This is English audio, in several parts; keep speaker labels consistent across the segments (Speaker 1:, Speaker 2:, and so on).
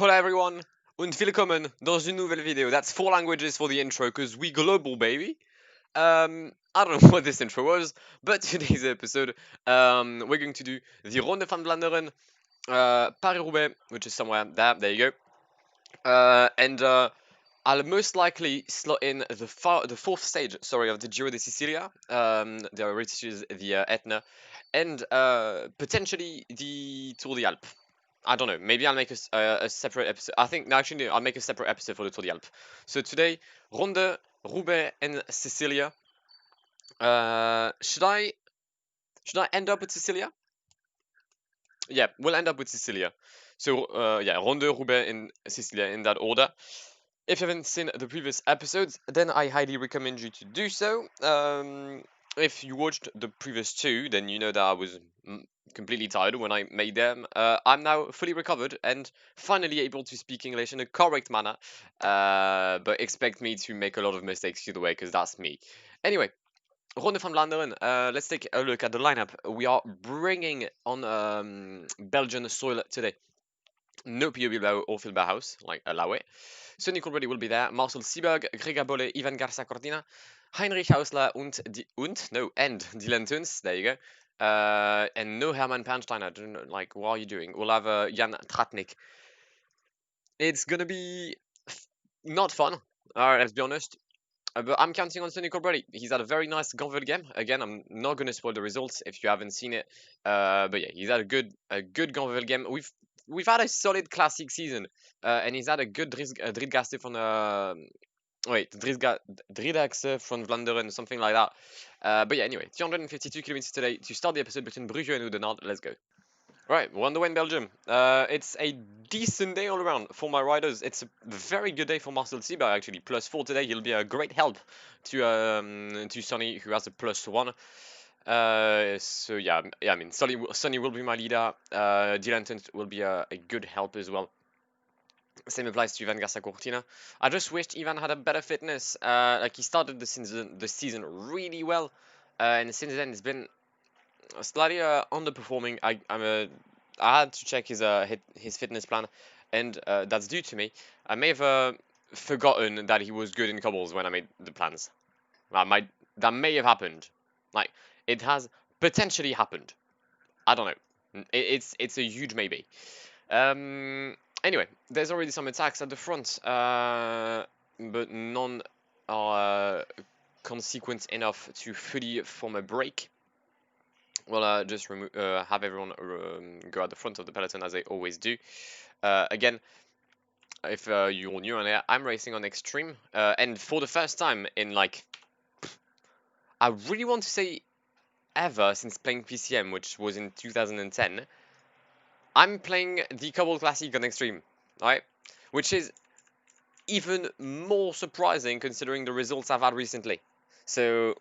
Speaker 1: Hello everyone, und willkommen dans une nouvelle vidéo. That's 4 languages for the intro, because we global, baby. I don't know what this intro was, but today's episode, we're going to do the Ronde van Vlaanderen, Paris-Roubaix, which is somewhere there you go. And I'll most likely slot in the fourth stage, of the Giro de Sicilia, which is the Etna, and potentially the Tour de Alpes. I don't know. Maybe I'll make a separate episode. I think, no, actually, no, I'll make a separate episode for the Tour de Alpes. So today, Ronde, Roubaix, and Sicilia. Should I end up with Sicilia? Yeah, we'll end up with Sicilia. So yeah, Ronde, Roubaix, and Sicilia in that order. If you haven't seen the previous episodes, then I highly recommend you to do so. If you watched the previous two, then you know that I was completely tired when I made them. I'm now fully recovered and finally able to speak English in a correct manner. But expect me to make a lot of mistakes either way, because that's me. Anyway, Ronde van Vlaanderen. Let's take a look at the lineup. We are bringing on Belgian soil today. No Pio Bilbao or Phil Bauhaus, like allow it. Sonny Colbrelli will be there. Marcel Sieberg, Gregor Bolle, Ivan Garza Cortina, Heinrich Hausler, and Dylan Tuns. There you go. And no Hermann Pernstein. I don't know, like, what are you doing? We'll have Jan Tratnik. It's gonna be not fun. Let's be honest. But I'm counting on Sonny Colbrelli. He's had a very nice Gonville game. Again, I'm not gonna spoil the results if you haven't seen it. But yeah, he's had a good Gonville game. We've had a solid classic season, and he's had a good Dridgaste from Dridgaste from Vlaanderen, something like that. But yeah, anyway, 252 kilometers today to start the episode between Brugge and Oudenaarde. Let's go. Right, we're on the way in Belgium. It's a decent day all around for my riders. It's a very good day for Marcel Sieberg, actually. +4 today. He'll be a great help to Sonny, who has a +1. So yeah, I mean, Sonny will be my leader. Dylan Tuns will be a good help as well. Same applies to Ivan Garza Cortina. I just wished Ivan had a better fitness. Like, he started the season really well, and since then it's been slightly underperforming. I had to check his fitness plan, and that's due to me. I may have forgotten that he was good in cobbles when I made the plans. That may have happened. Like, it has potentially happened. I don't know. It's a huge maybe. Anyway, there's already some attacks at the front, but none are consequent enough to fully form a break. We'll just have everyone go at the front of the peloton as they always do. Again, if you're new on here, I'm racing on Extreme, and for the first time in, like, I really want to say ever since playing PCM, which was in 2010, I'm playing the Cobble Classic on Extreme, right? Which is even more surprising considering the results I've had recently. So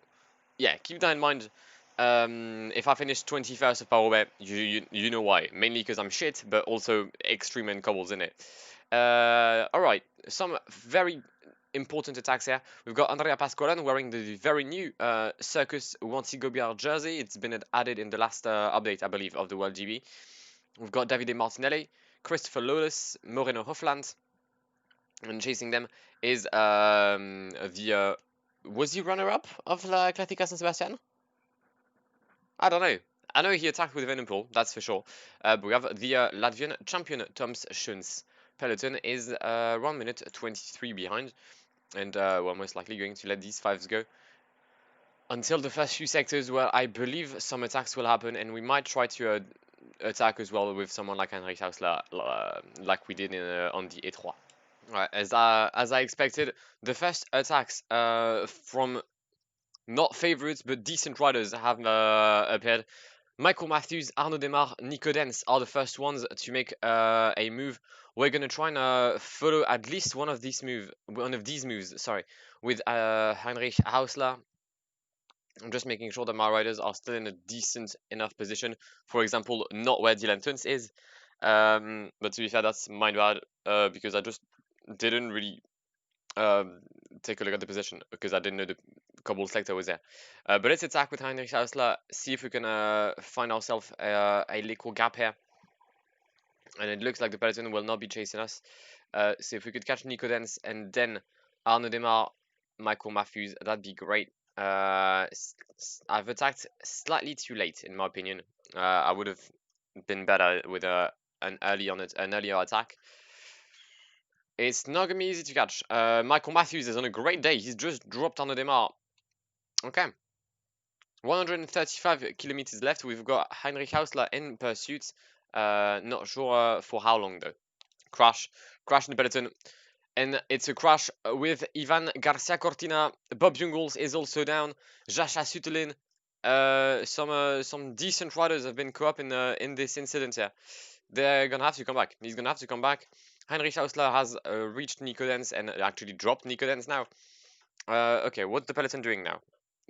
Speaker 1: yeah, keep that in mind. If I finish 21st of Paris, you know why. Mainly because I'm shit, but also Extreme and cobbles in it. Alright, some very important attacks here. We've got Andrea Pasqualan wearing the very new Circus Wanty-Gobiard jersey. It's been added in the last update, I believe, of the World GB. We've got Davide Martinelli, Christopher Lawless, Moreno Hofland, and chasing them is was he runner-up of La Classica San Sebastian? I don't know. I know he attacked with Venompool, that's for sure. But we have the Latvian champion, Toms Schoens. Peloton is 1 minute 23 behind, and we're most likely going to let these fives go until the first few sectors where I believe some attacks will happen, and we might try to attack as well with someone like Heinrich Hausler, like we did on the E3. Right, as I expected, the first attacks from not favorites but decent riders have appeared. Michael Matthews, Arnaud Demar, Nico Dens are the first ones to make a move. We're gonna try and follow at least one of these moves. Sorry, with Heinrich Hausler. I'm just making sure that my riders are still in a decent enough position. For example, not where Dylan Tuns is. But to be fair, that's my bad, because I just didn't really take a look at the position because I didn't know the cobble sector was there. But let's attack with Heinrich Hausler, see if we can find ourselves a little gap here. and it looks like the peloton will not be chasing us. So if we could catch Nico Dens and then Arnaud Demar, Michael Matthews, that'd be great. I've attacked slightly too late, in my opinion. I would have been better with an earlier attack. It's not gonna be easy to catch. Michael Matthews is on a great day. He's just dropped Arnaud Demar. Okay. 135 kilometers left. We've got Heinrich Hausler in pursuit. Not sure for how long though. Crash in the peloton. And it's a crash with Ivan Garcia Cortina. Bob Jungels is also down. Jascha Sutelin. Some decent riders have been caught up in this incident here. They're gonna have to come back. He's gonna have to come back. Heinrich Hausler has reached Nico Dens and actually dropped Nico Dens now. Okay, what's the peloton doing now?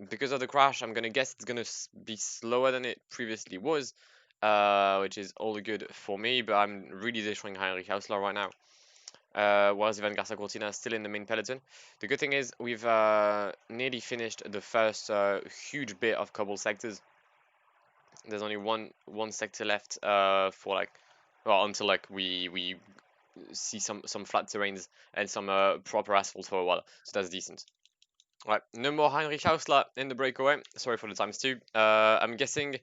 Speaker 1: Because of the crash, I'm gonna guess it's gonna be slower than it previously was, which is all good for me. But I'm really destroying Heinrich Hausler right now. Whereas Ivan Garcia Cortina is still in the main peloton. The good thing is we've nearly finished the first huge bit of cobble sectors. There's only one sector left for like, well, until like we see some flat terrains and some proper asphalt for a while. So that's decent. Right, no more Heinrich Hausler in the breakaway. Sorry for the times two. I'm guessing,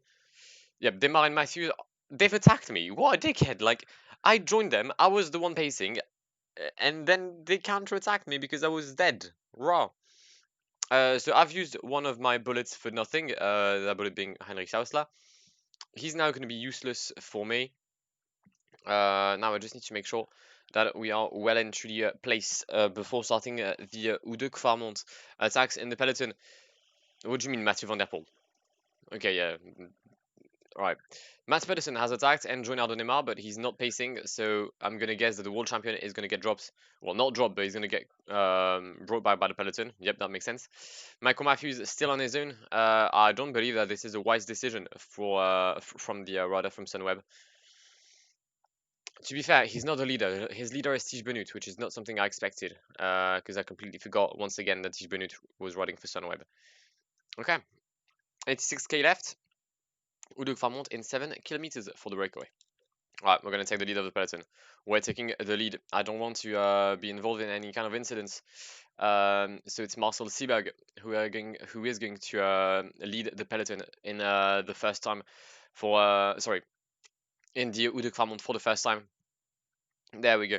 Speaker 1: yep, Demar and Matthews, they've attacked me. What a dickhead. Like, I joined them, I was the one pacing, and then they counter-attacked me because I was dead. Raw. So I've used one of my bullets for nothing, that bullet being Heinrich Hausler. He's now going to be useless for me. Now I just need to make sure that we are well and truly placed before starting the Uduk Farmont attacks in the peloton. What do you mean, Mathieu van der Poel? Okay, yeah. Right. Matt Pedersen has attacked and joined Arnaud Demar, but he's not pacing, so I'm going to guess that the world champion is going to get dropped. Well, not dropped, but he's going to get brought back by the peloton. Yep, that makes sense. Michael Matthews is still on his own. I don't believe that this is a wise decision from the rider from Sunweb. To be fair, he's not the leader. His leader is Tige Benut, which is not something I expected, because I completely forgot once again that Tige Benut was riding for Sunweb. Okay, 86k left. Uduk Farmont in 7 kilometers for the breakaway. Alright, we're going to take the lead of the peloton. We're taking the lead. I don't want to be involved in any kind of incidents. So it's Marcel Seberg who is going to lead the peloton in the first time for, in the Uduk Farmont for the first time. There we go.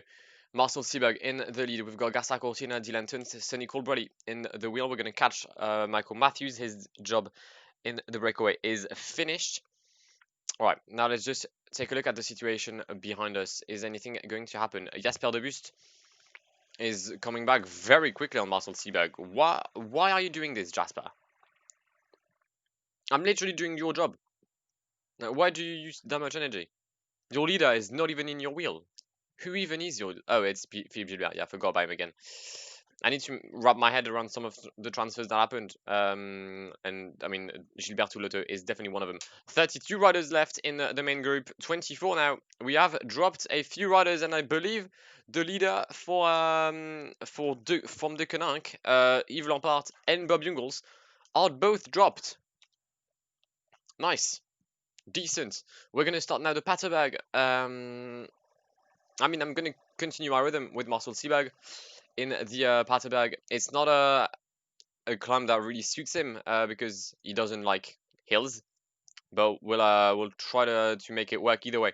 Speaker 1: Marcel Seberg in the lead. We've got Garcia Cortina, Dylan Tuns, Sonny Colbrelli in the wheel. We're going to catch Michael Matthews. His job in the breakaway is finished. Alright, now let's just take a look at the situation behind us. Is anything going to happen? Jasper de Bust is coming back very quickly on Marcel Seberg. Why are you doing this, Jasper? I'm literally doing your job. Now, why do you use that much energy? Your leader is not even in your wheel. Who even is your... Oh, it's Philippe Gilbert. Yeah, I forgot about him again. I need to wrap my head around some of the transfers that happened. And I mean, Gilbert Lotto is definitely one of them. 32 riders left in the main group. 24 now. We have dropped a few riders, and I believe the leader from De Koninck, Yves Lampart and Bob Jungels, are both dropped. Nice. Decent. We're going to start now the Paterberg. I mean, I'm going to continue our rhythm with Marcel Seberg in the Paterberg. It's not a climb that really suits him because he doesn't like hills, but we'll try to make it work either way.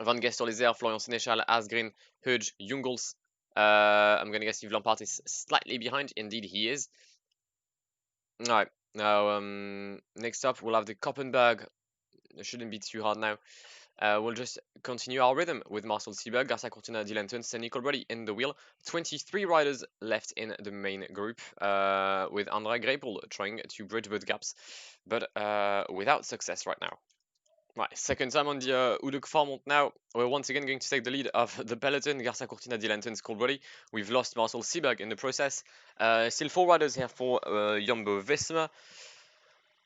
Speaker 1: Van Gestel is there, Florian Sénéchal, Asgreen, Hudge, Jungels. I'm going to guess Yves Lampart is slightly behind. Indeed, he is. Alright, now next up we'll have the Koppenberg. It shouldn't be too hard now. We'll just continue our rhythm with Marcel Seberg, Garcia Cortina, Dylan Tuns, and Nicole Brody in the wheel. 23 riders left in the main group, with André Greipel trying to bridge both gaps, but without success right now. Right, second time on the Uduk Farmont now. We're once again going to take the lead of the peloton. Garcia Cortina, Dylan Tuns, Nicole Brody. We've lost Marcel Seberg in the process. Still 4 riders here for Jumbo Visma.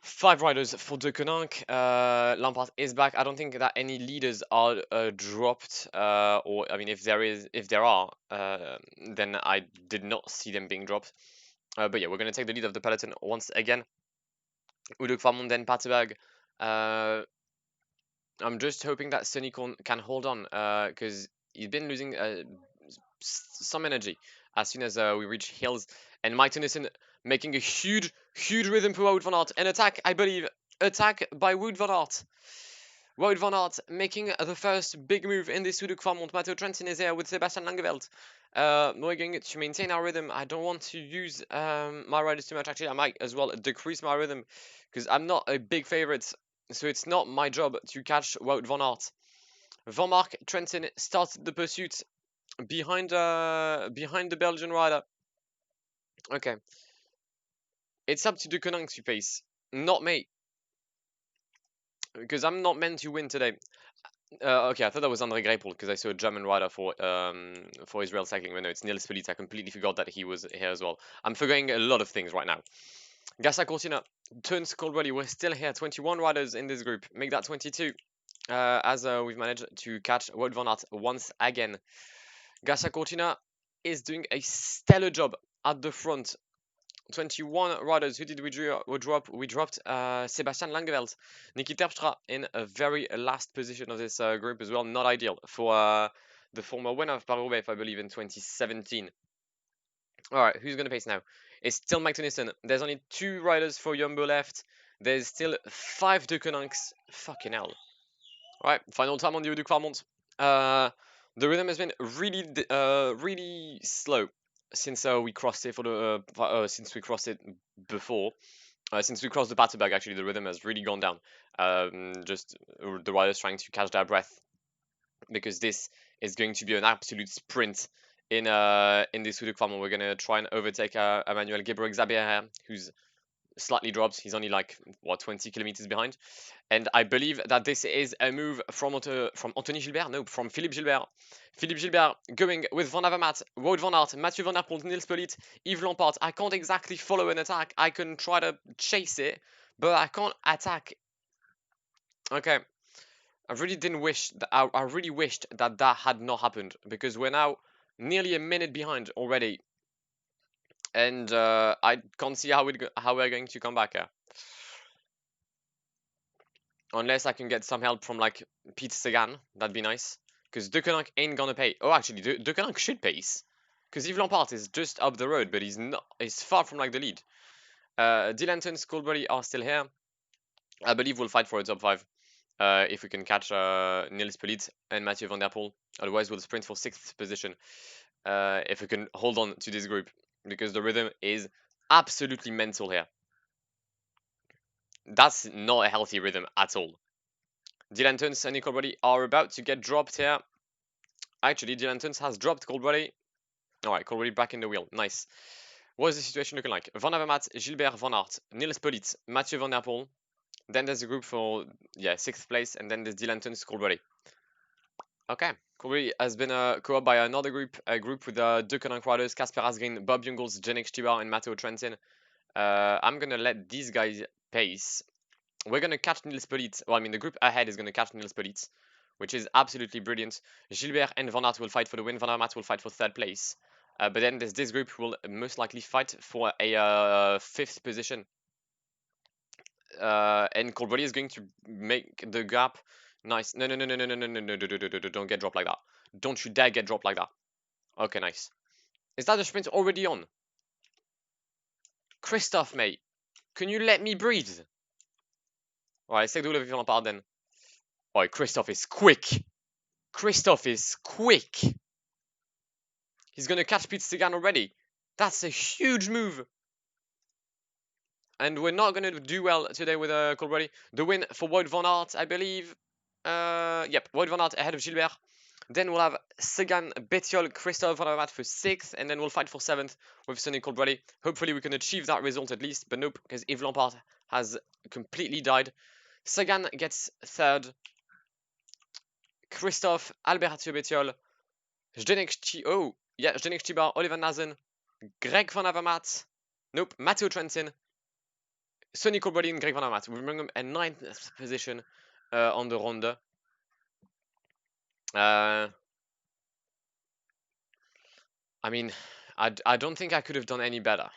Speaker 1: 5 riders for De Koninck. Lampard is back. I don't think that any leaders are dropped, or I mean, if there are, then I did not see them being dropped. But yeah, we're gonna take the lead of the peloton once again. Uduk Farmont, then Paterberg. I'm just hoping that Sunnycorn can hold on, because he's been losing some energy as soon as we reach hills. And Mike Tennyson making a huge, huge rhythm for Wout van Aert. An attack, I believe. Attack by Wout van Aert. Wout van Aert making the first big move in this Tour de Quarmont. Matteo Trentin is here with Sebastian Langeveld. We're going to maintain our rhythm. I don't want to use my riders too much. Actually, I might as well decrease my rhythm because I'm not a big favorite. So it's not my job to catch Wout van Aert. Van Mark Trentin started the pursuit behind the Belgian rider. Okay. It's up to the Konang to pace, not me. Because I'm not meant to win today. Okay, I thought that was Andre Greipel because I saw a German rider for Israel Cycling. But no, it's Nils Police. I completely forgot that he was here as well. I'm forgetting a lot of things right now. Gassa Cortina turns Coldwelly. We're still here. 21 riders in this group. Make that 22. As we've managed to catch Wout van Aert once again. Gassa Cortina is doing a stellar job at the front. 21 riders. Who did we drop? We dropped Sebastian Langeveld. Niki Terpstra in a very last position of this group as well. Not ideal for the former winner of Paris-Roubaix, I believe, in 2017. All right, who's going to pace now? It's still Mike Tennyson. There's only 2 riders for Jumbo left. There's still 5 De Konings. Fucking hell. All right, final time on the Eau de Clermont. The rhythm has been really slow since we crossed it since we crossed it before. Since we crossed the Paterberg, actually, the rhythm has really gone down. Just the riders trying to catch their breath because this is going to be an absolute sprint in this Tour de Clermont. We're gonna try and overtake Emmanuel Gebre-Xabier, who's slightly dropped. He's only like 20 kilometers behind. And I believe that this is a move from Anthony Gilbert, no, from Philippe Gilbert. Philippe Gilbert going with Van Avermaet, Wout van Aert, Mathieu van der Poel, Nils Politt, Yves Lampaert. I can't exactly follow an attack. I can try to chase it, but I can't attack. Okay, I really didn't wish that. I really wished that that had not happened because we're now nearly a minute behind already, and I can't see how we're going to come back here. Unless I can get some help from like Pete Sagan, that'd be nice. Because Deceuninck ain't gonna pay. Oh, actually, Deceuninck should pace. Because Yves Lampaert is just up the road, but he's not. He's far from like the lead. Dylan Scoldbury are still here. I believe we'll fight for a top 5 if we can catch Nils Politt and Mathieu van der Poel. Otherwise, we'll sprint for 6th position if we can hold on to this group because the rhythm is absolutely mental here. That's not a healthy rhythm at all. Dylan Tuns and Coldbody are about to get dropped here. Actually, Dylan Tuns has dropped Coldbody. Alright, Coldbody back in the wheel. Nice. What is the situation looking like? Van Avermaet, Gilbert Van Aert, Nils Politt, Mathieu Van Der Poel. Then there's a group for, 6th place, and then there's Dylan Tuns, Coldbody. Okay. Coldbody has been co-opted by another group, a group with De Konink riders, Casper Asgreen, Bob Jungels, Jenik Stibar, and Matteo Trentin. I'm gonna let these guys pace. We're going to catch Nils Politt. Well, I mean, the group ahead is going to catch Nils Politt, which is absolutely brilliant. Gilbert and Van Aert will fight for the win. Van Aert will fight for 3rd place. But then there's this group who will most likely fight for a 5th position. And Coldbody is going to make the gap nice. No, don't get dropped like that. Don't you dare get dropped like that. Okay, nice. Is that the sprint already on? Christophe, mate. Can you let me breathe? Alright, essaye de lever Lampaert then. Oh, Christophe is quick. Christophe is quick. He's going to catch Pete Sagan already. That's a huge move. And we're not going to do well today with Coldbody. The win for Wout van Aert, I believe. Yep, Wout van Aert ahead of Gilbert. Then we'll have Sagan, Bettiol, Christophe Van Avermaet for 6th. And then we'll fight for 7th with Sonny Coldbody. Hopefully we can achieve that result at least. But nope, because Yves Lampaert has completely died. Sagan gets 3rd. Christophe, Alberto Bettiol, Zdenek Stibar, Oliver Nazen, Greg Van Avermaet, nope, Matteo Trentin, Sonny Coldbody and Greg Van Avermaet. We bring him a 9th position on the Ronde. I mean, I don't think I could have done any better,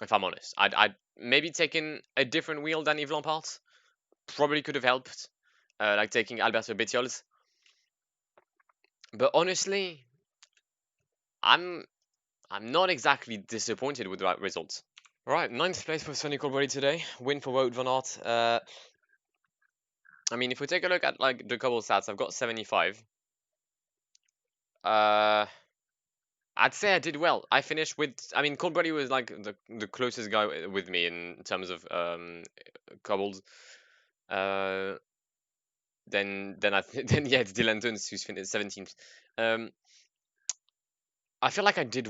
Speaker 1: if I'm honest. I'd maybe taken a different wheel than Yves Lampaert. Probably could have helped. like taking Alberto Betiols. But honestly, I'm not exactly disappointed with the results. Right, 9th place for Sonic already today. Win for Wout van Aert. I mean, if we take a look at like the cobble stats, I've got 75. Uh, I'd say I did well. I finished with. I mean, Colbrelli was like the closest guy with me in terms of cobbles. Uh, then then yeah, it's Dylan Tuns who's finished 17th. Um, I feel like I did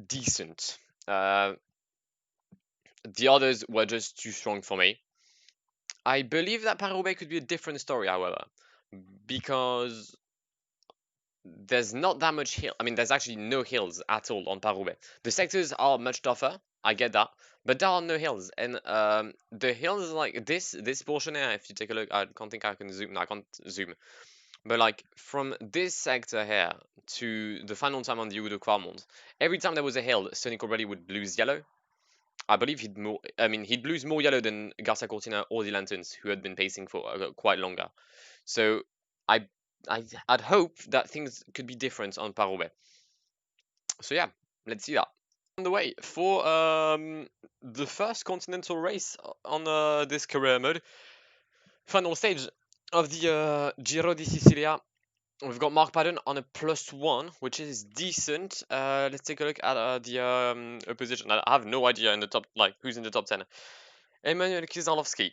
Speaker 1: decent. The others were just too strong for me. I believe that Paris-Roubaix could be a different story, however, because there's not that much hill. I mean, there's actually no hills at all on Paris-Roubaix. The sectors are much tougher. I get that, but there are no hills, and the hills like this portion here. If you take a look, I can't think I can zoom. No, I can't zoom. But like from this sector here to the final time on the Udo Quarmont, every time there was a hill, Sonny Colbrelli would lose yellow. I believe he'd more. I mean, he'd lose more yellow than Garcia Cortina or the Lanterns, who had been pacing for quite longer. So I I'd hope that things could be different on Paris-Roubaix. So yeah, let's see that. On the way for the first continental race on this career mode, final stage of the Giro di Sicilia. We've got Mark Padden on a +1, which is decent. Let's take a look at the opposition. I have no idea in the top, like who's in the top 10. Emmanuel Kizalowski.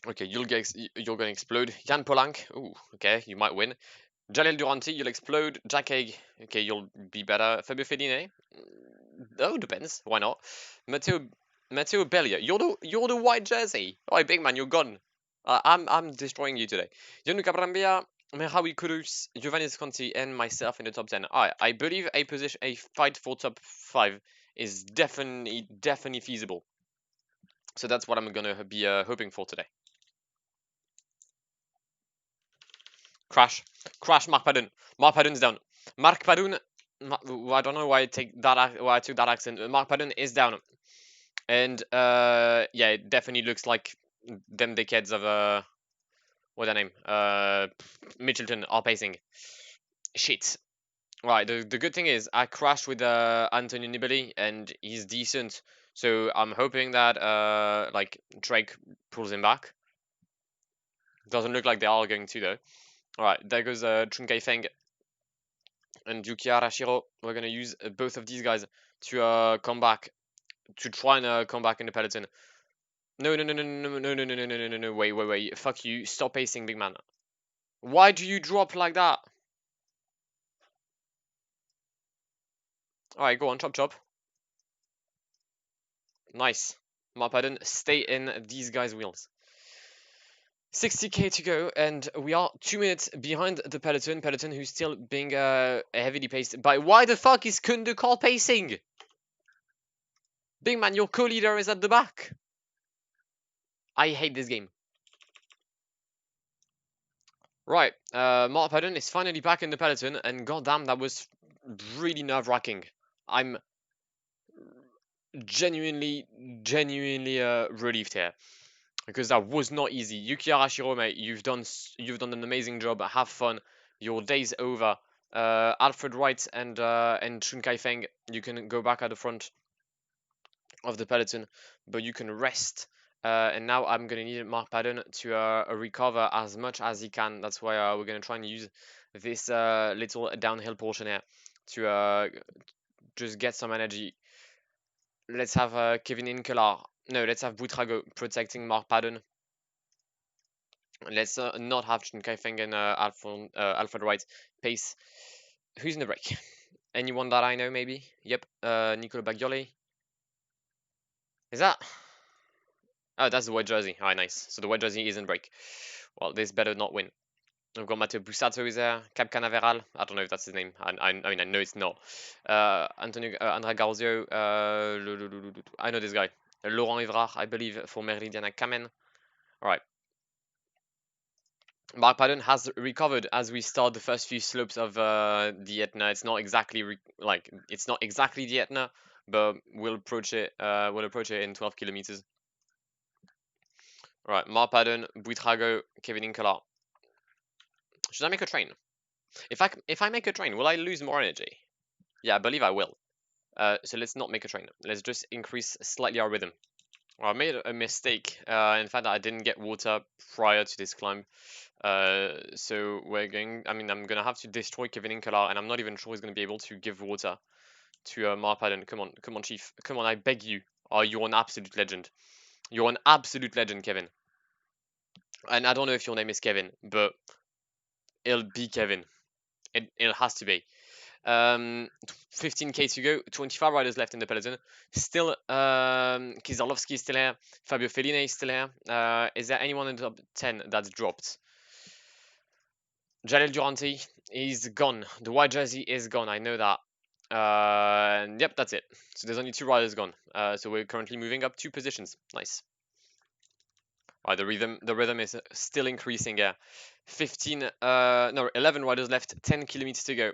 Speaker 1: Okay, you're gonna explode. Jan Polank. Ooh, okay, you might win. Jalil Duranti, you'll explode. Jack Haig, okay, you'll be better. Fabio Fellini, oh, depends. Why not? Matteo Matteo Bellia, you're the white jersey. Oh, big man, you're gone. I'm destroying you today. Gianluca Brambilla, Merawi Kudus, Giovanni Sconti, and myself in the top 10. I believe a fight for top 5 is definitely feasible. So that's what I'm gonna be hoping for today. Crash. Crash, Mark Padun. Mark Padun's down. Mark Padun. I don't know why I took that accent. Mark Padun is down. And yeah, it definitely looks like them dickheads of what's their name? Mitchelton are pacing. Shit. Right, the good thing is I crashed with Antonio Nibali and he's decent. So I'm hoping that like Drake pulls him back. Doesn't look like they are going to though. Alright, there goes Chunkai Feng and Yuki Arashiro. We're gonna use both of these guys to come back, to try and come back in the peloton. No, no, no, no, no, no, no, no, no, no, no, no, no, wait. Fuck you. Stop pacing, big man. Why do you drop like that? Alright, go on, chop chop. Nice. Marpaden, stay in these guys' wheels. 60k to go, and we are 2 minutes behind the peloton. Peloton who's still being heavily paced by. Why the fuck is Kundukal pacing? Big man, your co-leader is at the back. I hate this game. Right, Mark Padden is finally back in the peloton, and goddamn, that was really nerve-wracking. I'm genuinely relieved here, because that was not easy. Yuki Arashiro, mate, you've done an amazing job. Have fun. Your day's over. Alfred Wright and Chunkai Feng, you can go back at the front of the peloton, but you can rest. And now I'm gonna need Mark Padden to recover as much as he can. That's why we're gonna try and use this little downhill portion here to just get some energy. Let's have Kevin Inkelar. No, let's have Butrago protecting Mark Padden. Let's not have Chunkai Feng and Alfred Wright pace. Who's in the break? Anyone that I know, maybe? Yep, Nicolo Bagioli. Is that? Oh, that's the white jersey. Alright, nice. So the white jersey is in break. Well, this better not win. We've got Matteo Bussato is there. Cap Canaveral. I don't know if that's his name. I mean, I know it's not. Antonio Andrea Garzio. I know this guy. Laurent Evrard, I believe, for Meridiana Kamen. Alright. Mark Padden has recovered as we start the first few slopes of the Etna. It's not exactly it's not exactly the Etna, but we'll approach it. We'll approach it in 12 kilometers. Right, Marpaden, Buitrago, Kevin Incola. Should I make a train? If I make a train, will I lose more energy? Yeah, I believe I will. So let's not make a train. Let's just increase slightly our rhythm. Well, I made a mistake. In fact, I didn't get water prior to this climb. So we're going. I mean, I'm gonna have to destroy Kevin Incola, and I'm not even sure he's gonna be able to give water to Marpaden. Come on, Chief. Come on, I beg you. Oh, you're an absolute legend. You're an absolute legend, Kevin. And I don't know if your name is Kevin, but it'll be Kevin. It has to be. 15k to go, 25 riders left in the peloton. Still, Kizarlovsky is still here. Fabio Fellini is still here. Is there anyone in the top 10 that's dropped? Jalil Duranti is gone. The white jersey is gone. I know that. Yep, that's it. So there's only 2 riders gone. So we're currently moving up 2 positions. Nice. Right, the rhythm is still increasing here. 11 riders left, 10 kilometers to go.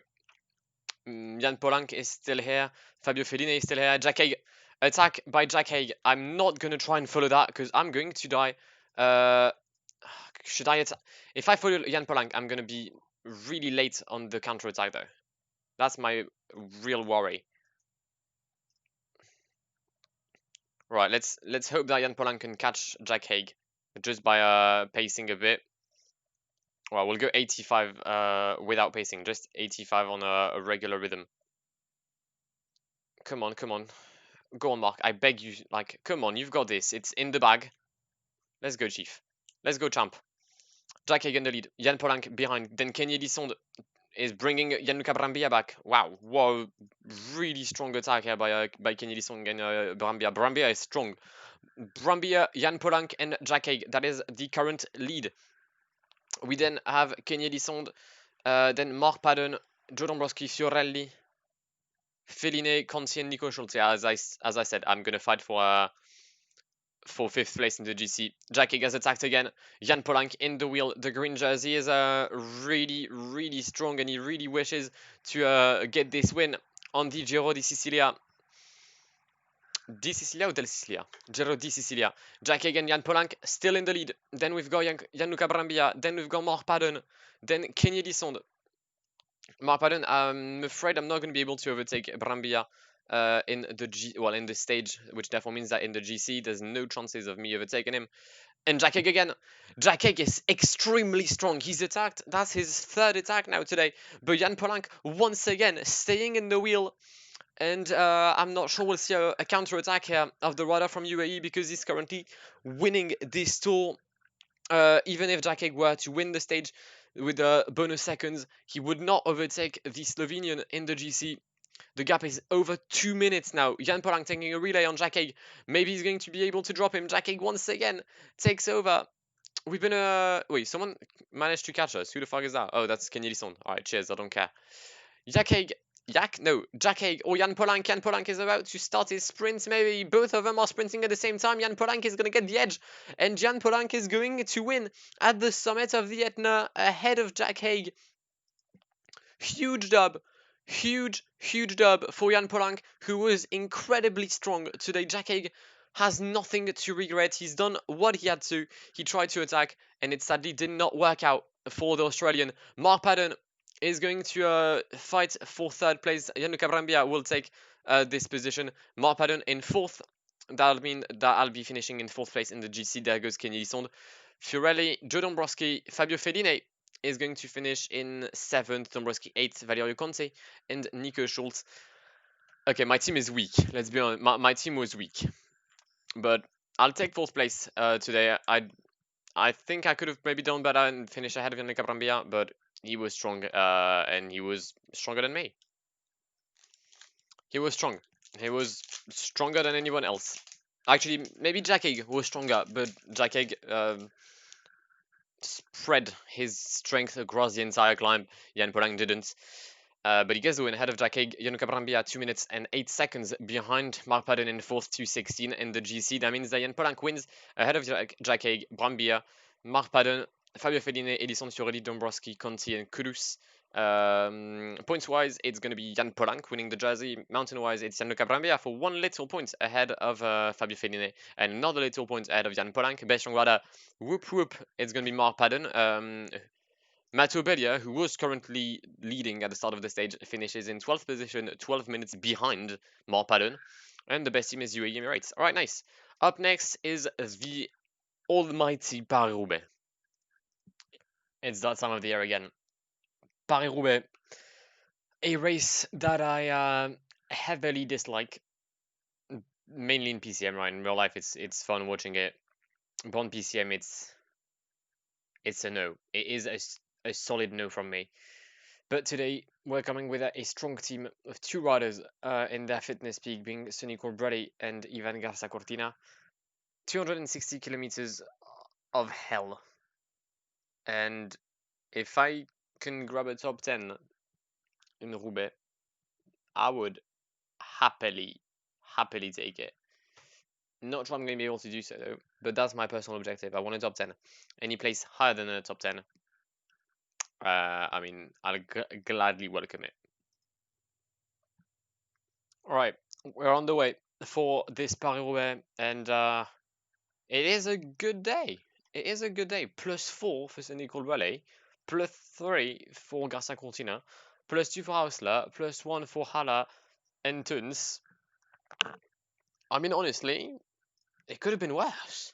Speaker 1: Jan Polanc is still here. Fabio Fellini is still here. Jack Haig. Attack by Jack Haig. I'm not going to try and follow that because I'm going to die. Should I attack? If I follow Jan Polanc, I'm going to be really late on the counter attack though. That's my real worry. Right, let's hope that Jan Polanc can catch Jack Haig just by pacing a bit. Well, we'll go 85 without pacing, just 85 on a regular rhythm. Come on, come on. Go on, Mark. I beg you. Like, come on. You've got this. It's in the bag. Let's go, Chief. Let's go, champ. Jack Hagen the lead. Jan Polanc behind. Then Kenny Lisonde is bringing Gianluca Brambilla back. Wow. Whoa. Really strong attack here by Kenny Lisonde and Brambilla. Brambilla is strong. Brambilla, Jan Polanc, and Jack Haig. That is the current lead. We then have Kenny Lisonde, then Mark Padden, Joe Dombrowski, Fiorelli, Feline, Conti, and Nico Schultz. Yeah, as I said, I'm gonna fight for 5th place in the GC. Jack Haig has attacked again. Jan Polanc in the wheel. The green jersey is really, really strong, and he really wishes to get this win on the Giro di Sicilia. Di Sicilia or del Sicilia? Giro di Sicilia. Jack Haig and Jan Polanc still in the lead. Then we've got Gianluca Brambilla. Then we've got Mark Padden. Then Kenny Lisonde. Mark Padden, I'm afraid I'm not going to be able to overtake Brambilla in the stage, which therefore means that in the GC there's no chances of me overtaking him. And Jack Haig again. Jack Haig is extremely strong. He's attacked. That's his 3rd attack now today. But Jan Polanc once again staying in the wheel. And I'm not sure we'll see a counter attack here of the rider from UAE because he's currently winning this tour. Even if Jack Haig were to win the stage with bonus seconds, he would not overtake the Slovenian in the GC. The gap is over 2 minutes now. Jan Polanc taking a relay on Jack Haig. Maybe he's going to be able to drop him. Jack Haig once again takes over. We've been wait, someone managed to catch us. Who the fuck is that? Oh, that's Kenny Lisson. Alright, cheers, I don't care. Jack Haig Jack Haig or Jan Polanc. Jan Polanc is about to start his sprint. Maybe both of them are sprinting at the same time. Jan Polanc is going to get the edge, and Jan Polanc is going to win at the summit of the Etna ahead of Jack Haig. Huge dub. Huge dub for Jan Polanc, who was incredibly strong today. Jack Haig has nothing to regret. He's done what he had to. He tried to attack, and it sadly did not work out for the Australian. Mark Padden is going to fight for 3rd place. Gianluca Brambilla will take this position. Mark Padden in 4th. That'll mean that I'll be finishing in 4th place in the GC. There goes Kenny Lisonde. Fiorelli, Joe Dombrowski, Fabio Fellini is going to finish in 7th. Dombrowski 8th. Valerio Conte and Nico Schultz. Okay, my team is weak. Let's be honest. My team was weak. But I'll take 4th place today. I think I could have maybe done better and finished ahead of Gianluca Brambilla, but he was strong, and he was stronger than me. He was strong. He was stronger than anyone else. Actually, maybe Jack Haig was stronger, but Jack Haig spread his strength across the entire climb. Jan Polanc didn't. But he gets the win ahead of Jack Haig. Gianluca Brambilla 2 minutes and 8 seconds behind Mark Padden in 4th, 2:16 in the GC. That means that Jan Polanc wins ahead of Jack Haig, Brambilla, Mark Padden, Fabio Fellini, Edison Fiorelli, Dombrowski, Conti, and Kudus. Points-wise, it's going to be Jan Polanc winning the jersey. Mountain-wise, it's Gianluca Brambilla for 1 little point ahead of Fabio Fellini and another little point ahead of Jan Polanc. Best strong rider, whoop whoop, it's going to be Mark Padden. Matteo Belia, who was currently leading at the start of the stage, finishes in 12th position, 12 minutes behind Mark Padden. And the best team is UAE Emirates. All right, nice. Up next is the almighty Paris-Roubaix. It's that time of the year again. Paris-Roubaix, a race that I heavily dislike, mainly in PCM. Right, in real life, it's fun watching it, but on PCM, it's a no. It is a solid no from me. But today we're coming with a strong team of 2 riders in their fitness peak, being Sonny Colbrelli and Ivan Garza Cortina. 260 kilometers of hell, and if I can grab a top 10 in Roubaix, I would happily take it. Not sure I'm going to be able to do so though, but that's my personal objective. I want a top 10. Any place higher than a top 10, I mean, I'll gladly welcome it. Alright, we're on the way for this Paris-Roubaix, and it is a good day. It is a good day. +4 for Sonny Colbrelli, +3 for Garcia Cortina, +2 for Hausler, +1 for Haller and Tuns. I mean, honestly, it could have been worse.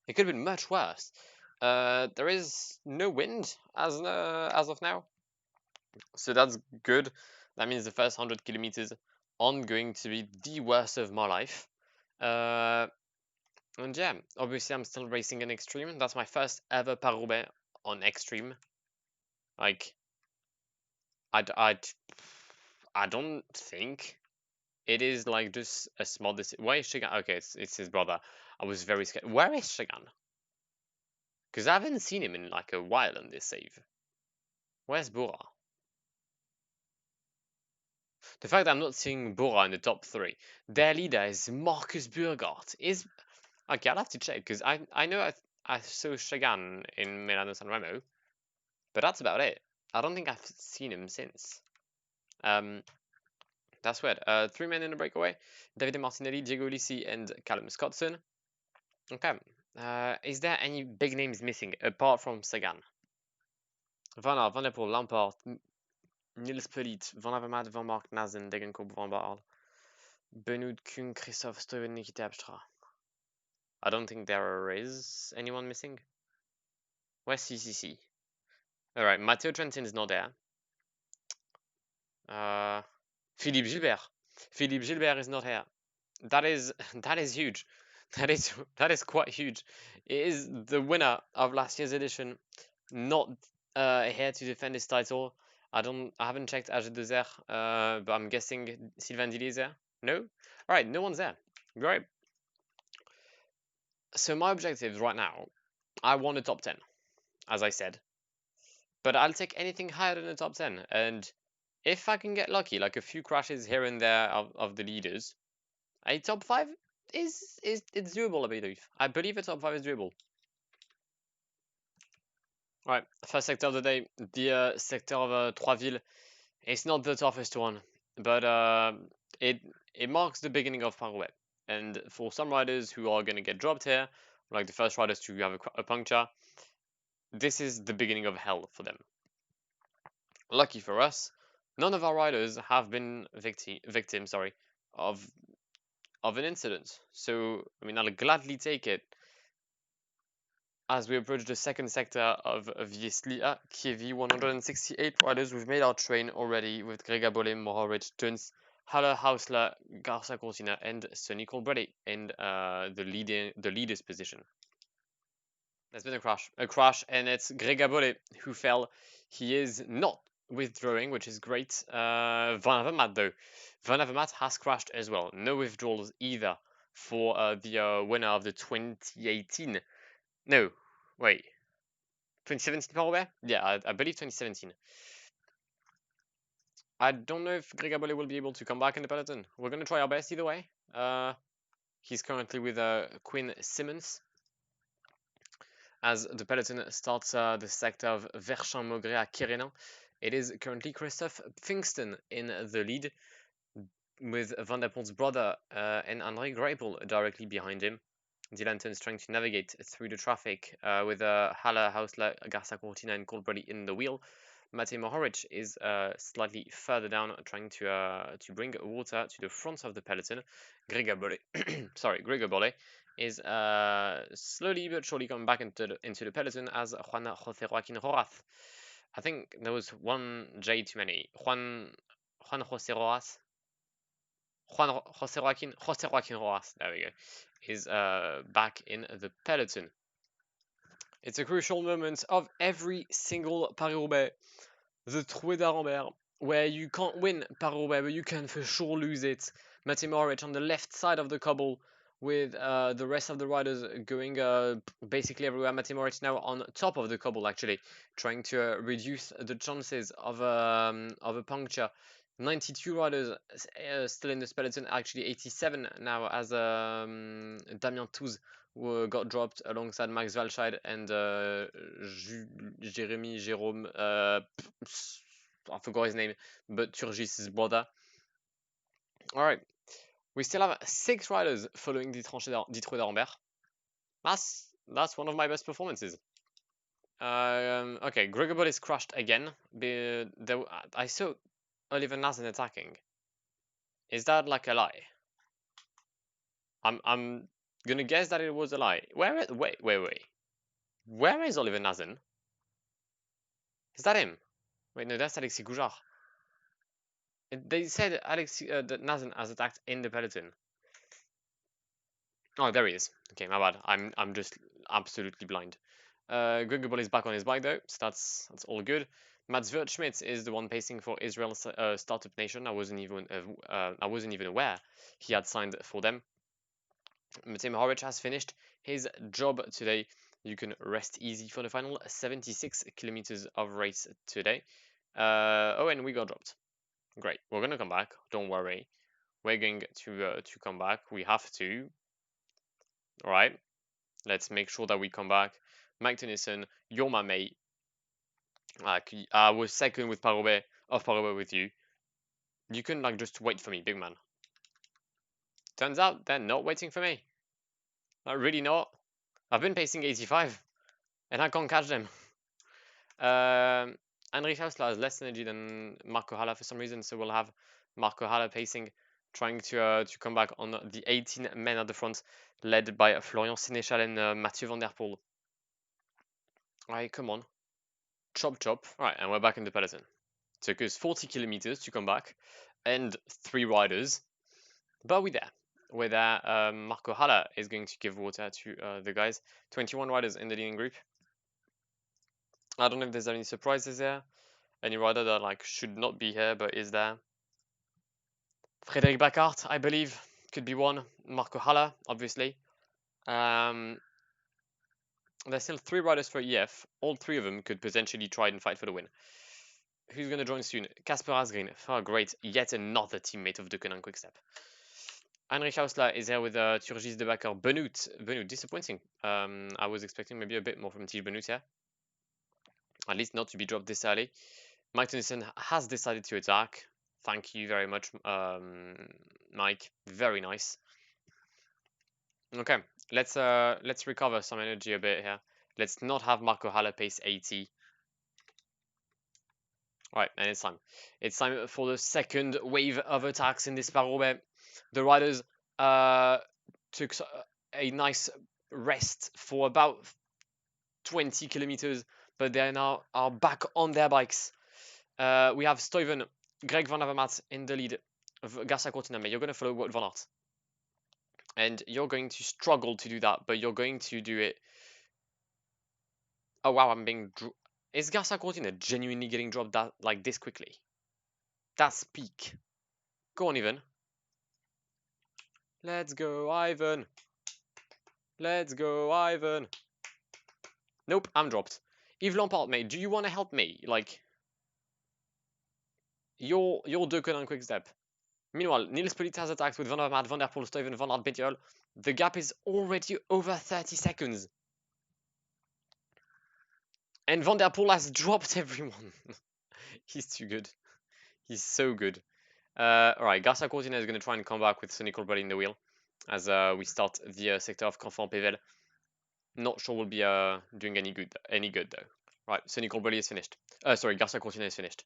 Speaker 1: It could have been much worse. There is no wind as of now, so that's good. That means the first 100 kilometers aren't going to be the worst of my life. And yeah, obviously I'm still racing in Extreme. That's my first ever Paris-Roubaix on Extreme. Like, I don't think it is like just a small decision. Where is Shagan? Okay, it's his brother. I was very scared. Where is Shagan? Because I haven't seen him in like a while on this save. Where's Bora? The fact that I'm not seeing Bora in the top 3. Their leader is Marcus Burghardt. Okay, I'll have to check because I know I saw Shagan in Milano San Remo, but that's about it. I don't think I've seen him since. That's weird. 3 men in the breakaway: Davide Martinelli, Diego Ulissi, and Callum Scottson. Okay. Is there any big names missing apart from Sagan? Van Aert, Van der Poel, Lampard, Niels Pelliet, Van Avermaet, Van Mark, Nazen, Degenkolb, Van Baarle, Benoit Kuhn, Christophe Stuyven, Nikita Terpstra. I don't think there is anyone missing. Where's CCC? Alright, Matteo Trentin is not there. Philippe Gilbert. Philippe Gilbert is not here. That is huge. That is quite huge. It is the winner of last year's edition, not here to defend his title. I haven't checked Age Desert, but I'm guessing Sylvain Dilly is there. No? Alright, no one's there. Right. So my objective right now, I want a top 10, as I said. But I'll take anything higher than the top 10. And if I can get lucky, like a few crashes here and there of the leaders, a top 5 it's doable, I believe. I believe a top 5 is doable. Right, first sector of the day, the sector of Troisville. It's not the toughest one, but it marks the beginning of Paris. And for some riders who are going to get dropped here, like the first riders to have a puncture, this is the beginning of hell for them. Lucky for us, none of our riders have been victims of an incident. So, I mean, I'll gladly take it as we approach the second sector of Vieslia, KV 168 riders. We've made our train already with Grega Bolle, Mohoric, Tuns, Haller, Hausler, Garcia Cortina, and Sonny Colbrelli in the leader's position. There's been a crash, and it's Grega Bolle who fell. He is not withdrawing, which is great. Van Avermaet though. Van Avermaet has crashed as well. No withdrawals either for the winner of the 2018. No, wait. 2017 Paris? Yeah, I believe 2017. I don't know if Grega Bolle will be able to come back in the peloton. We're going to try our best either way. He's currently with Quinn Simmons as the peloton starts the sector of Verchamp-Maugret à Quérénin. It is currently Christoph Pfingston in the lead, with Van der Poel's brother and André Greipel directly behind him. Dylan is trying to navigate through the traffic with Haller, Hausler, Garza Cortina, and Colbrelli in the wheel. Matej Mohoric is slightly further down, trying to bring water to the front of the peloton. Gregor Bolle is slowly but surely coming back into the peloton as Juan José Joaquin Rojas. I think there was one J too many. Juan José Rojas. Juan José Joaquin Rojas. There we go. Is back in the peloton. It's a crucial moment of every single Paris-Roubaix, the Trouée d'Arambert, where you can't win Paris-Roubaix, but you can for sure lose it. Matej Mohoric on the left side of the cobble, with the rest of the riders going basically everywhere. Matej Mohoric now on top of the cobble, actually, trying to reduce the chances of a puncture. 92 riders still in the peloton, actually 87 now, as Damien Touze got dropped alongside Max Walscheid and Jérôme, I forgot his name, but Turgis's brother. Alright, we still have 6 riders following the Trouée d'Arambert. That's one of my best performances. Okay, Gregor Bol is crushed again. I saw Oliver Nazen attacking. Is that like a lie? I'm gonna guess that it was a lie. Wait. Where is Oliver Nazen? Is that him? Wait, no, that's Alexis Goujard. They said that Nazen has attacked in the peloton. Oh, there he is. Okay, my bad. I'm just absolutely blind. Gregor Bol is back on his bike though, so that's all good. Mats Wertschmidt is the one pacing for Israel's startup nation. I wasn't even aware he had signed for them. Matej Mohoric has finished his job today. You can rest easy for the final 76 kilometers of race today. Oh, and we got dropped. Great. We're gonna come back. Don't worry. We're going to come back. We have to. All right. Let's make sure that we come back. Mike Tennyson, you're my mate. I was second with Paris with you. You can just wait for me, big man. Turns out they're not waiting for me. Really not. I've been pacing 85 and I can't catch them. Heinrich Hausler has less energy than Marco Haller for some reason, so we'll have Marco Haller pacing, trying to come back on the 18 men at the front, led by Florian Sénéchal and Mathieu Van Der Poel. Alright, come on. Chop. Alright, and we're back in the peloton. Took us 40 kilometers to come back, and 3 riders, but we're there. We're there. Marco Haller is going to give water to the guys. 21 riders in the leading group. I don't know if there's any surprises there. Any rider that should not be here but is there. Frédéric Bacart, I believe, could be one. Marco Haller, obviously. There's still 3 riders for EF. All 3 of them could potentially try and fight for the win. Who's going to join soon? Casper Asgreen. Oh, great. Yet another teammate of Duken and Quickstep. Heinrich Hausler is here with Turgis de Backer. Benoot, disappointing. I was expecting maybe a bit more from Tige Benoot here. At least not to be dropped this early. Mike Tennyson has decided to attack. Thank you very much, Mike. Very nice. Okay, let's recover some energy a bit here. Let's not have Marco Haller pace 80. Alright, and it's time. It's time for the second wave of attacks in this Paris-Roubaix. The riders took a nice rest for about 20 kilometers, but they now are back on their bikes. We have Stuyven, Greg Van Avermaet in the lead of Garza Cortina. You're going to follow Wout van Aert. And you're going to struggle to do that, but you're going to do it. Oh, wow, I'm being... Is Garza Cortina genuinely getting dropped this quickly? That's peak. Go on, Ivan. Let's go, Ivan. Let's go, Ivan. Nope, I'm dropped. Yves Lampard, mate, do you want to help me? You're Duken on Quickstep. Meanwhile, Niels Politt has attacked with Van Avermaet, Van Der Poel, Stuyven, Van Aert, Bettiol. The gap is already over 30 seconds. And Van Der Poel has dropped everyone. He's too good. He's so good. Alright, Garcia Cortina is going to try and come back with Sonny Colbrelli in the wheel as we start the sector of Confort Pével. Not sure we'll be doing any good though. Right, Sonny Colbrelli is finished. Sorry, Garcia Cortina is finished.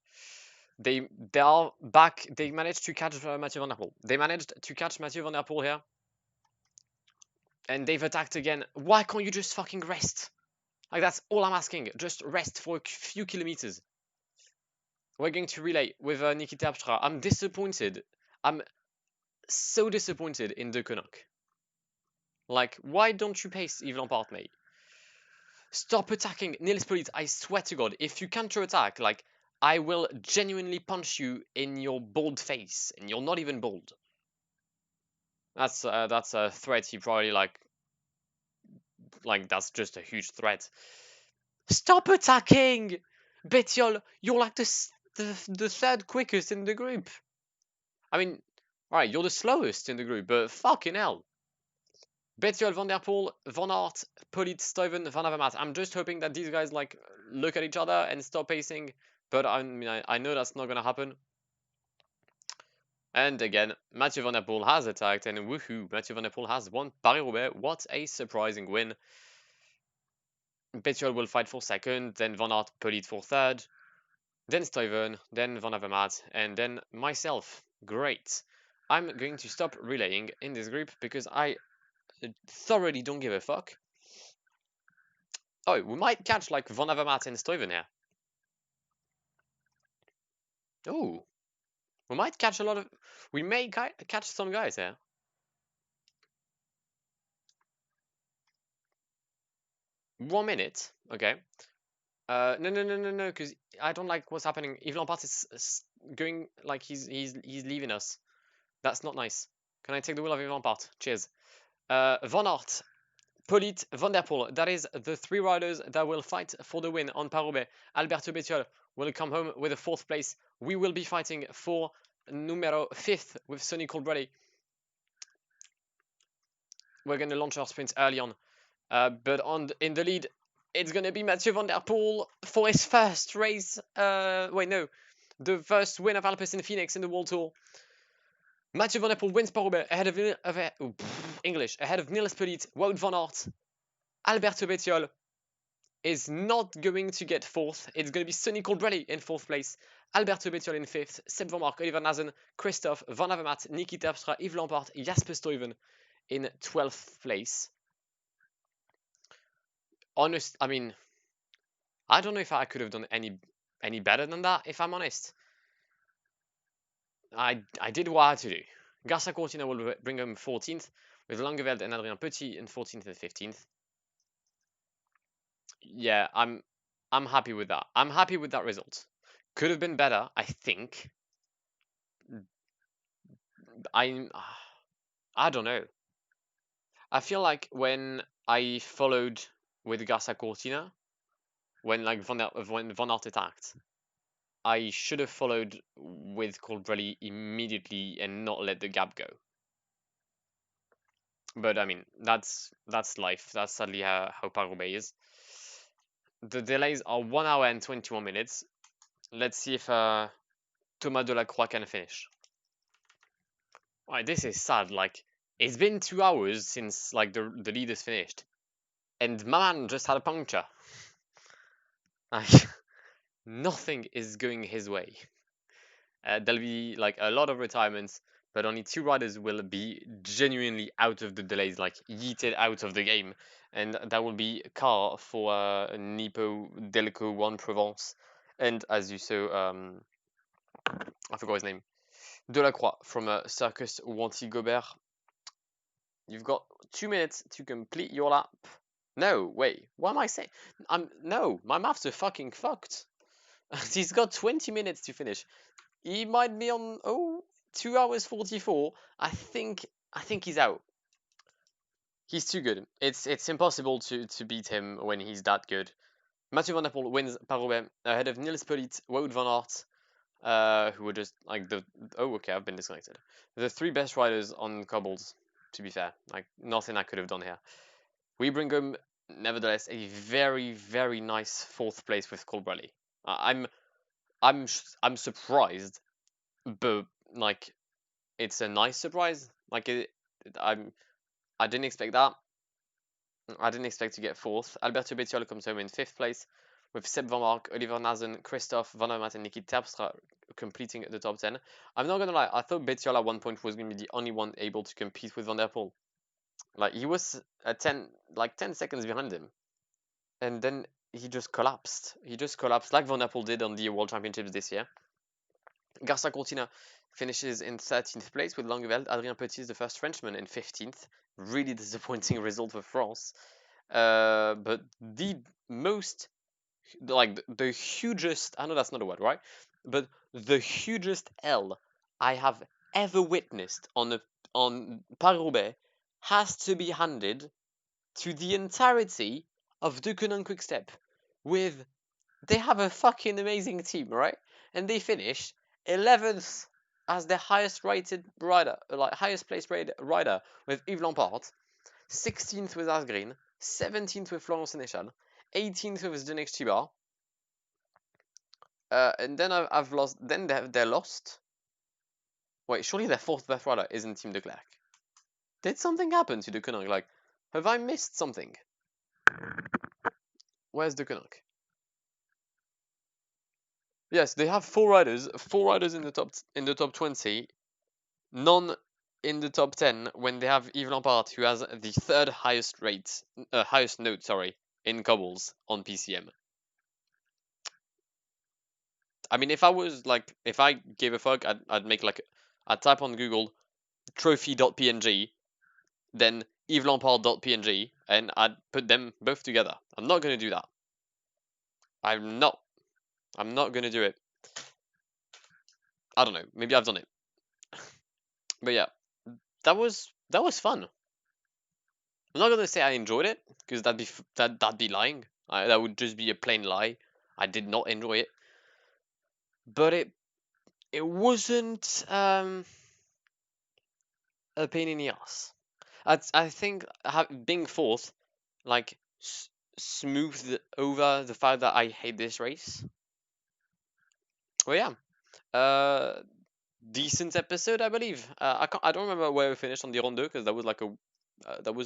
Speaker 1: They are back. They managed to catch Mathieu Van Der Poel. They managed to catch Mathieu Van Der Poel here. And they've attacked again. Why can't you just fucking rest? Like, that's all I'm asking. Just rest for a few kilometers. We're going to relay with Nikita Abstra. I'm disappointed. I'm so disappointed in De Koninck. Like, why don't you pace Yves Lampard, mate? Stop attacking Nils Pollitt. I swear to God, if you counter-attack, like, I will genuinely punch you in your bald face. And you're not even bald. That's a threat he probably, like, that's just a huge threat. Stop attacking! Bettiol, you're like the third quickest in the group. I mean, alright, you're the slowest in the group, but fucking hell. Bettiol, Van Der Poel, Van Aert, Pollitt, Stuyven, Van Avermaet. I'm just hoping that these guys, like, look at each other and stop pacing. But I mean, I know that's not gonna happen. And again, Mathieu Van Der Poel has attacked, and woohoo, Mathieu Van Der Poel has won Paris-Roubaix. What a surprising win. Bettiol will fight for second, then Van Aert, Pollitt for third, then Stuyven, then Van Avermaet, and then myself. Great. I'm going to stop relaying in this group because I thoroughly don't give a fuck. Oh, we might catch like Van Avermaet and Stuyven here. Oh, we might catch a lot of... We may catch some guys here. One minute, okay. No, because I don't like what's happening. Yves Lampard is going like he's leaving us. That's not nice. Can I take the wheel of Yves Lampard? Cheers. Van Aert, Pollitt, Van Der Poel. That is the three riders that will fight for the win on Paris-Roubaix. Alberto Bettiol will come home with a fourth place. We will be fighting for numero 5th with Sonny Colbrelli. We're going to launch our sprints early on. But in the lead, it's going to be Mathieu Van Der Poel for his first race. Wait, no. The first win of Alpecin Phoenix in the World Tour. Mathieu Van Der Poel wins Paris-Roubaix ahead of Nils Pollitt, Wout van Aert. Alberto Bettiol is not going to get fourth. It's going to be Sonny Colbrelli in fourth place. Alberto Bettiol in fifth. Sepp van Mark, Oliver Nazen, Christophe, Van Avermaet, Nikita Abstra, Yves Lampard, Jasper Stuyven in 12th place. I mean, I don't know if I could have done any better than that, if I'm honest. I did what I had to do. Garcia Cortina will bring him 14th, with Langeveld and Adrien Petit in 14th and 15th. Yeah, I'm happy with that. I'm happy with that result. Could have been better, I think. I don't know. I feel like when I followed with Garcia Cortina, when Van Aert attacked, I should have followed with Colbrelli immediately and not let the gap go. But I mean, that's life. That's sadly how Paris-Roubaix is. The delays are 1 hour and 21 minutes. Let's see if Thomas Delacroix can finish. Alright, this is sad. Like, it's been 2 hours since like the lead is finished, and my man just had a puncture. Like, nothing is going his way. There'll be like a lot of retirements, but only 2 riders will be genuinely out of the delays, like yeeted out of the game, and that will be Car for Nippo, Delco, One Provence, and as you saw, I forgot his name, Delacroix from Circus Wanty Gobert. You've got 2 minutes to complete your lap. No, wait, what am I saying? No, my maths are fucking fucked. He's got 20 minutes to finish. He might be on 2 hours 44. I think he's out. He's too good. It's impossible to beat him when he's that good. Mathieu Van Der Poel wins Paris-Roubaix ahead of Nils Pollitt, Wout van Aert, who were just like okay, I've been disconnected. The 3 best riders on cobbles, to be fair. Like, nothing I could have done here. We bring home, nevertheless, a very, very nice 4th place with Colbrelli. I'm surprised, but like it's a nice surprise. Like I didn't expect that. I didn't expect to get fourth. Alberto Bettiol comes home in fifth place with Seb Van Mark, Oliver Nazen, Christoph Van Aert, and Nikita Terpstra completing the top 10. I'm not gonna lie, I thought Bettiol at one point was gonna be the only one able to compete with Van der Poel. Like he was at 10 seconds behind him, and then he just collapsed. He just collapsed like Van der Poel did on the World Championships this year. Garcia Cortina finishes in 13th place with Langeveld. Adrien Petit is the first Frenchman in 15th. Really disappointing result for France. But the most, like the hugest, I know that's not a word, right? But the hugest L I have ever witnessed on Paris-Roubaix has to be handed to the entirety of Duquenon Quickstep. With they have a fucking amazing team, right? And they finish 11th as the highest rated rider, like highest placed rated rider with Yves Lampard, 16th with Asgreen, 17th with Florent Sénéchal, 18th with Zdenek Stybar. And then I've lost. Then they're lost. Wait, surely their fourth best rider isn't Team de Klerk. Did something happen to Duquenon? Like, have I missed something? Where's Duquenon? Yes, they have four riders in the top 20, none in the top 10 when they have Yves Lampard, who has the third highest note, sorry, in cobbles on PCM. I mean, if I gave a fuck, I'd make like, I'd type on Google trophy.png, then Yves Lampard.png, and I'd put them both together. I'm not gonna do that. I'm not. I'm not gonna do it. I don't know. Maybe I've done it. But yeah, that was fun. I'm not gonna say I enjoyed it because that'd be lying. That would just be a plain lie. I did not enjoy it, but it wasn't a pain in the ass. I think being fourth like smoothed over the fact that I hate this race. Well, yeah, decent episode, I believe. I don't remember where we finished on the Rondo because that was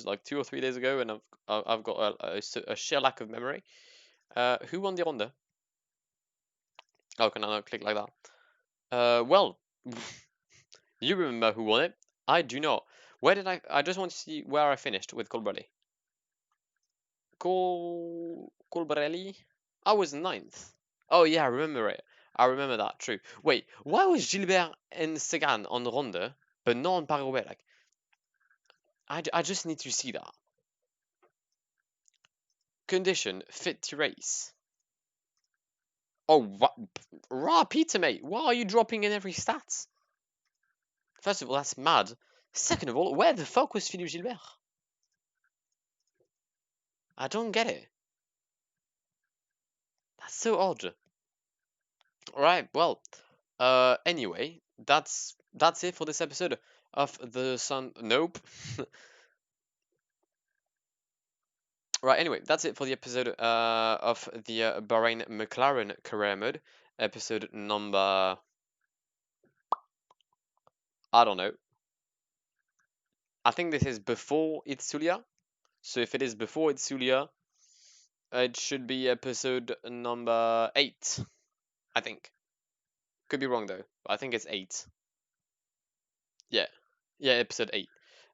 Speaker 1: like 2 or 3 days ago, and I've got a sheer lack of memory. Who won the Ronde? Oh, can I not click like that? Well, you remember who won it. I do not. Where did I just want to see where I finished with Colbrelli. Colbrelli? I was ninth. Oh, yeah, I remember it. I remember that, true. Wait, why was Gilbert and Sagan on Ronde, but not on Paris-Roubaix? Like, I just need to see that. Condition, fit to race. Oh, what? Raw Peter, mate. Why are you dropping in every stat? First of all, that's mad. Second of all, where the fuck was Philippe Gilbert? I don't get it. That's so odd. Alright, well, anyway, that's it for this episode of the Sun. Nope. Right, anyway, that's it for the episode of the Bahrain McLaren career mode. Episode number, I don't know. I think this is before Itzulia. So if it is before Itzulia, it should be episode number 8, I think. Could be wrong though. I think it's 8. Yeah. Yeah, episode 8.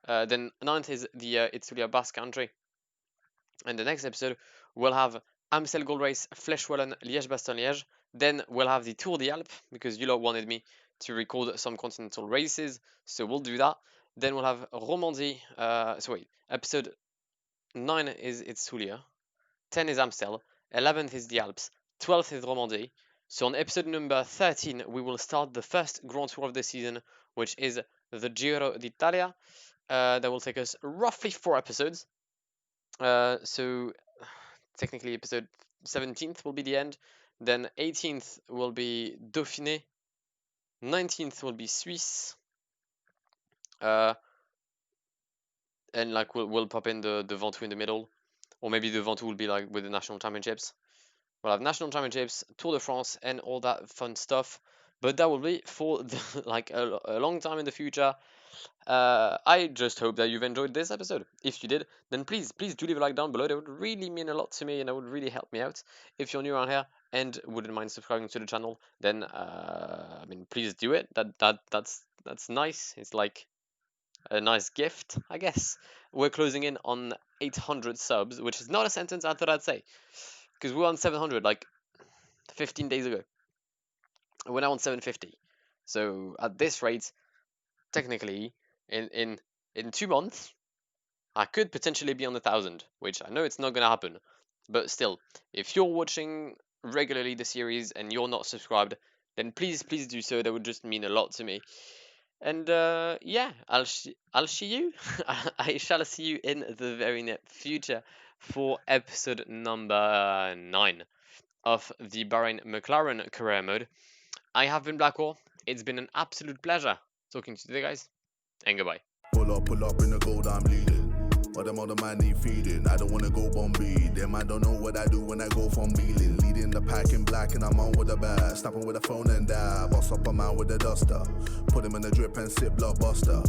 Speaker 1: Then 9th is the Itzulia Basque Country. And the next episode, we'll have Amstel Gold Race, Flèche-Wallonne, Liège-Bastogne-Liège. Then we'll have the Tour des Alpes, because you lot wanted me to record some continental races, so we'll do that. Then we'll have Romandie. So wait, episode 9 is Itzulia, 10 is Amstel, 11th is the Alps, 12th is Romandie. So on episode number 13, we will start the first Grand Tour of the season, which is the Giro d'Italia. That will take us roughly 4 episodes. So technically episode 17th will be the end. Then 18th will be Dauphiné. 19th will be Suisse. And like we'll pop in the Ventoux in the middle. Or maybe the Ventoux will be like with the national championships. we'll have national championships, Tour de France, and all that fun stuff. But that will be for like a long time in the future. I just hope that you've enjoyed this episode. If you did, then please do leave a like down below. That would really mean a lot to me, and that would really help me out. If you're new around here and wouldn't mind subscribing to the channel, then I mean, please do it. That's nice. It's like a nice gift, I guess. We're closing in on 800 subs, which is not a sentence I thought I'd say, because we were on 700 like 15 days ago. We're now on 750. So at this rate, technically, in 2 months, I could potentially be on 1,000, which I know it's not gonna happen. But still, if you're watching regularly the series and you're not subscribed, then please do so. That would just mean a lot to me. And yeah, I'll see you. I shall see you in the very near future for episode number 9 of the Bahrain McLaren career mode. I have been Blackwar. It's been an absolute pleasure talking to you today, guys, and goodbye.
Speaker 2: Pull up in the gold, I'm leading. But them other man need feeding. I don't wanna go Bombay. Them I don't know what I do when I go from Beeling. Leading the pack in black and I'm on with the bat. Snapping with a phone and dab. Boss up a man with a duster. Put him in the drip and sit blockbuster.